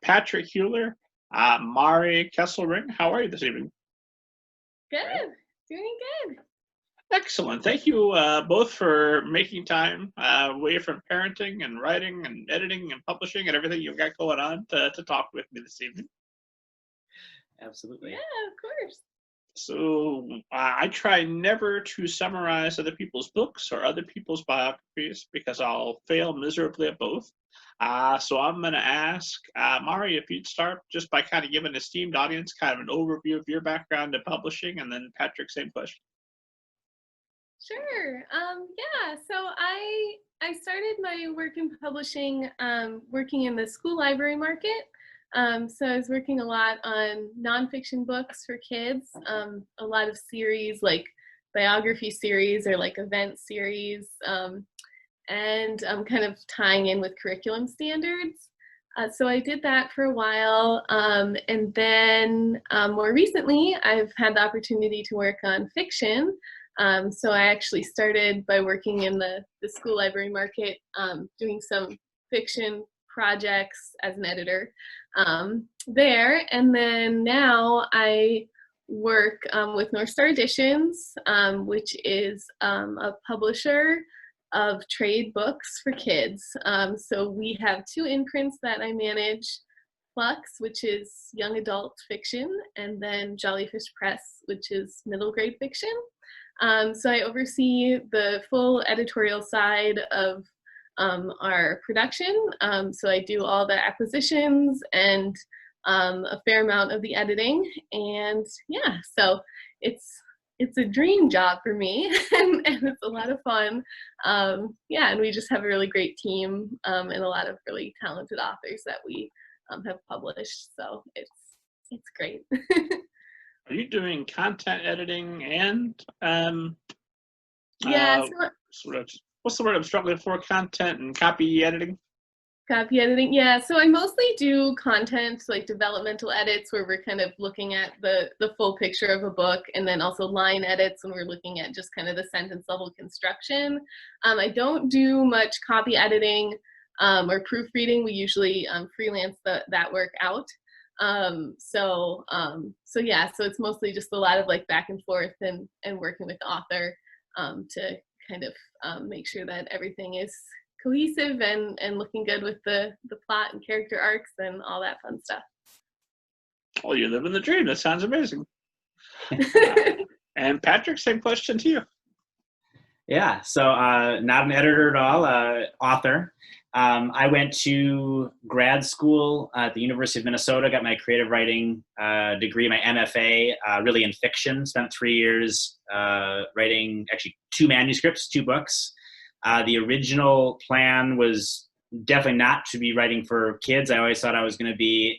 Patrick Hueller, Mari Kesselring. How are you this evening? Good, doing good. Excellent. Thank you both for making time away from parenting and writing and editing and publishing and everything you've got going on to talk with me this evening. Absolutely. Yeah, of course. So I try never to summarize other people's books or other people's biographies because I'll fail miserably at both. So I'm going to ask Mari if you'd start just by kind of giving an esteemed audience kind of an overview of your background in publishing, and then Patrick, same question. Sure. Yeah. So I started my work in publishing working in the school library market. So I was working a lot on nonfiction books for kids, a lot of series like biography series or like event series, and kind of tying in with curriculum standards. So I did that for a while, and then more recently I've had the opportunity to work on fiction. So I actually started by working in the school library market, doing some fiction projects as an editor there. And then now I work with North Star Editions, which is a publisher of trade books for kids. So we have two imprints that I manage, Flux, which is young adult fiction, and then Jollyfish Press, which is middle grade fiction. So I oversee the full editorial side of our production. So I do all the acquisitions and a fair amount of the editing. And yeah, so it's a dream job for me, and it's a lot of fun. Yeah, and we just have a really great team and a lot of really talented authors that we have published. So it's great. Are you doing content editing and yeah, what's the word I'm struggling for? Content and copy editing? Copy editing, yeah. So I mostly do content, like developmental edits, where we're kind of looking at the full picture of a book, and then also line edits when we're looking at just kind of the sentence level construction. I don't do much copy editing or proofreading. We usually freelance that work out. So yeah, so it's mostly just a lot of like back and forth and working with the author to kind of make sure that everything is cohesive and looking good with the plot and character arcs and all that fun stuff. Oh, you're living the dream. That sounds amazing. And Patrick, same question to you. Yeah, so not an editor at all, author. I went to grad school at the University of Minnesota, got my creative writing degree, my MFA, really in fiction. Spent 3 years writing actually 2 manuscripts, 2 books. The original plan was definitely not to be writing for kids. I always thought I was going to be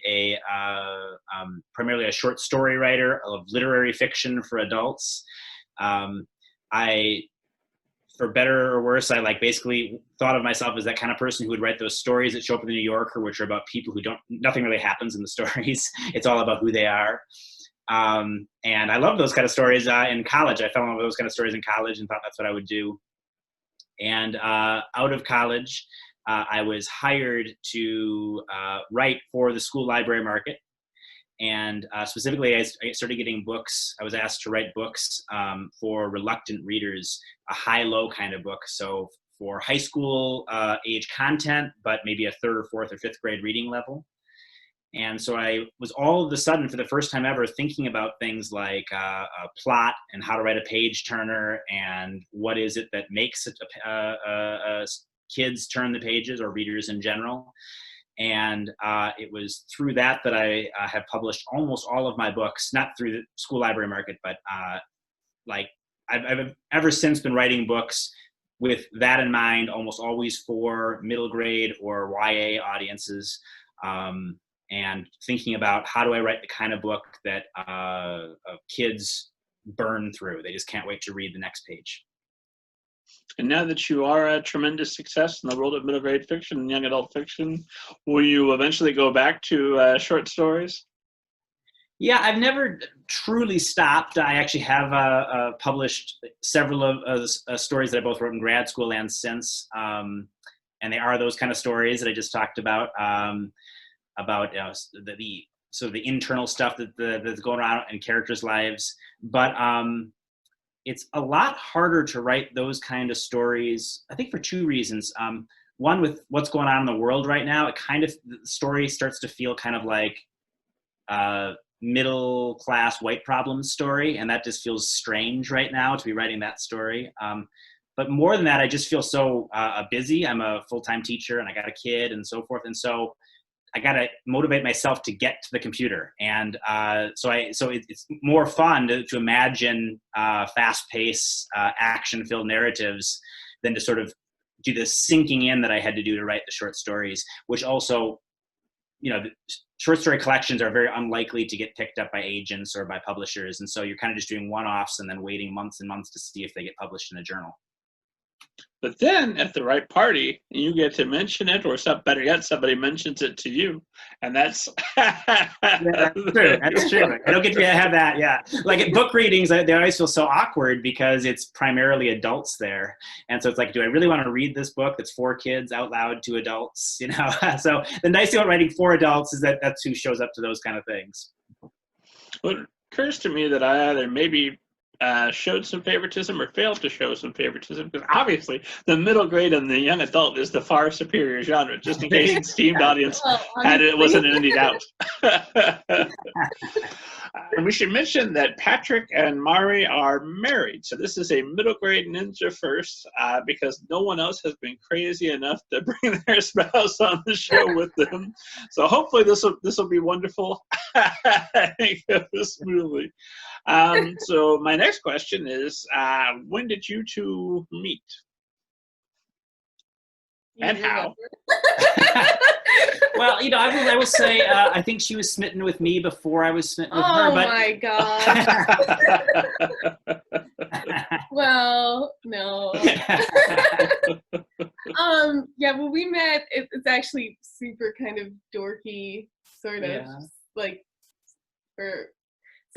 primarily a short story writer of literary fiction for adults. For better or worse, I basically thought of myself as that kind of person who would write those stories that show up in the New Yorker, which are about people who nothing really happens in the stories. It's all about who they are. And I love those kind of stories in college. I fell in love with those kind of stories in college and thought that's what I would do. And out of college, I was hired to write for the school library market. And specifically, I started getting books. I was asked to write books for reluctant readers, a high-low kind of book. So for high school age content, but maybe a 3rd or 4th or 5th grade reading level. And so I was all of a sudden, for the first time ever, thinking about things like a plot and how to write a page turner and what is it that makes kids turn the pages, or readers in general. And it was through that I have published almost all of my books, not through the school library market, but I've ever since been writing books with that in mind, almost always for middle grade or YA audiences, and thinking about how do I write the kind of book that kids burn through. They just can't wait to read the next page. And now that you are a tremendous success in the world of middle grade fiction and young adult fiction, will you eventually go back to short stories? Yeah, I've never truly stopped. I actually have published several of stories that I both wrote in grad school and since. And they are those kind of stories that I just talked about. about the sort of the internal stuff that's going on in characters' lives. But it's a lot harder to write those kind of stories, I think, for two reasons. One, with what's going on in the world right now, the story starts to feel kind of like middle class white problems story, and that just feels strange right now to be writing that story. But more than that, I just feel so busy. I'm a full-time teacher and I got a kid and so forth, and so I got to motivate myself to get to the computer. And so it's more fun to imagine fast-paced, action-filled narratives than to sort of do the sinking in that I had to do to write the short stories, which also, the short story collections are very unlikely to get picked up by agents or by publishers. And so you're kind of just doing one-offs and then waiting months and months to see if they get published in a journal. But then at the right party, you get to mention it, or better yet, somebody mentions it to you. And that's... Yeah, that's true. That's true. I don't get to have that, yeah. Like at book readings, they always feel so awkward because it's primarily adults there. And so it's like, do I really want to read this book that's for kids out loud to adults? So the nice thing about writing for adults is that that's who shows up to those kind of things. Well, it occurs to me that I either maybe showed some favoritism or failed to show some favoritism, because obviously the middle grade and the young adult is the far superior genre, just in case the esteemed audience wasn't in any doubt. And we should mention that Patrick and Mari are married. So this is a middle grade ninja first, because no one else has been crazy enough to bring their spouse on the show with them. So hopefully this will be wonderful. I think it goes smoothly. So my next question is, when did you two meet? And how? Well, I will say, I think she was smitten with me before I was smitten with her. Oh my God. Well, no. Yeah, well, we met, it's actually super kind of dorky, sort of, like,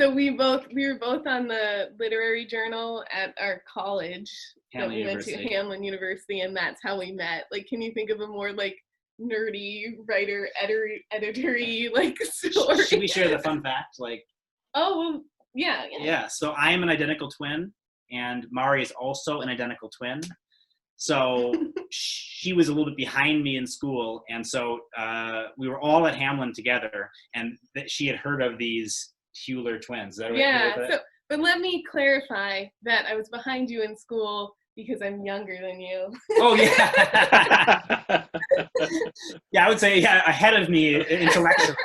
so we were both on the literary journal at our college that we went to, Hamlin University, and that's how we met. Like, can you think of a more like nerdy writer editory like story? Should we share the fun fact? Like, oh, well, yeah. Yeah. So I am an identical twin, and Mari is also an identical twin. So she was a little bit behind me in school, and so we were all at Hamlin together, and she had heard of these Hueller twins. Is that right? Yeah. But let me clarify that I was behind you in school because I'm younger than you. Oh yeah. Yeah, I would say ahead of me intellectually.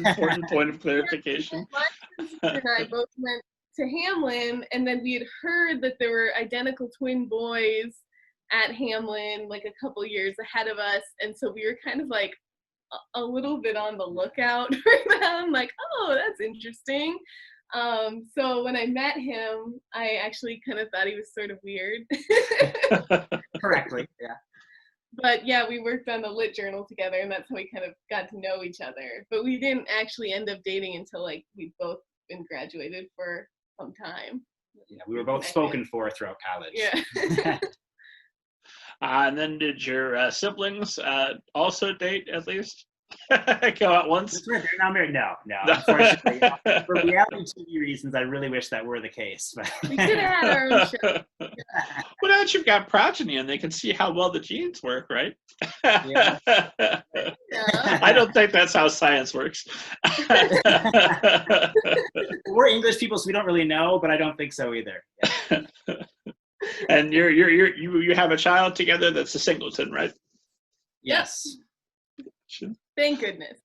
Important point of clarification. My sister and I both went to Hamlin, and then we had heard that there were identical twin boys at Hamlin like a couple years ahead of us, and so we were kind of like a little bit on the lookout for them, like, oh, that's interesting. So when I met him, I actually kind of thought he was sort of weird. Correctly, yeah. But yeah, we worked on the lit journal together, and that's how we kind of got to know each other. But we didn't actually end up dating until like we'd both been graduated for some time. Yeah, we were both spoken for throughout college. Yeah. And then did your siblings also date at least? Go out once? That's right, they're not married. No. Unfortunately, for reality TV reasons, I really wish that were the case. But we could have had our own show. Well, now that you've got progeny and they can see how well the genes work, right? Yeah. I don't think that's how science works. We're English people, so we don't really know, but I don't think so either. Yeah. And you have a child together that's a singleton, right? Yes. Thank goodness.